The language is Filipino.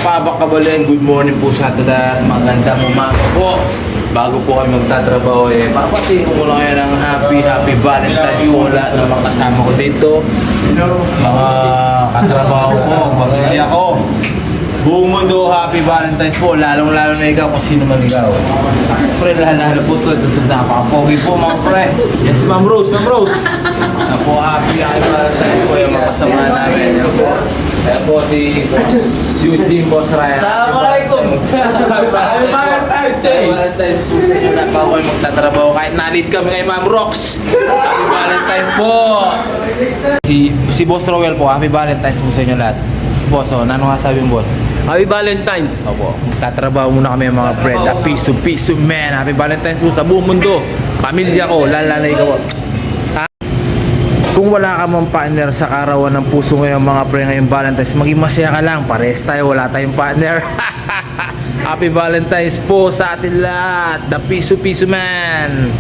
Pabakabalin, good morning po sa atin lahat. Magandang umaga po. Bago po kami magtatrabaho papatingin ko muna kayo ng happy Valentine's po lahat ng mga kasama ko dito. Mga katrabaho ko, pamilya ko. Buong mundo, happy Valentine's po. Lalong-lalo na ikaw kung sino man ikaw. Pre, lalo po ito. Ito sa napaka-pogi po mga pre. Yes, Ma'am Rose. Ako, happy Valentine's po yung mga kasama namin. Kaya po si Eugene, Boss Ryan. Assalamualaikum. Happy Valentine's Day. Valentine's po sa inyo. Napa ako yung magtatrabaho kahit nalit kami kay Ma'am Rox. Happy Valentine's po. Si Boss Roel po, happy Valentine's po sa inyo lahat. Boss, ano nga sabi mo, boss? Happy Valentine's. Opo, tatrabaho muna kami mga friend. Piso man. Happy Valentine's po sa buong mundo. Pamilya ko, lalalay ko. Kung wala ka mang partner sa karawan ng puso ngayon mga pre ngayong Valentine's, maging masaya ka lang. Pares tayo, wala tayong partner. Happy Valentine's po sa atin lahat. The piso man.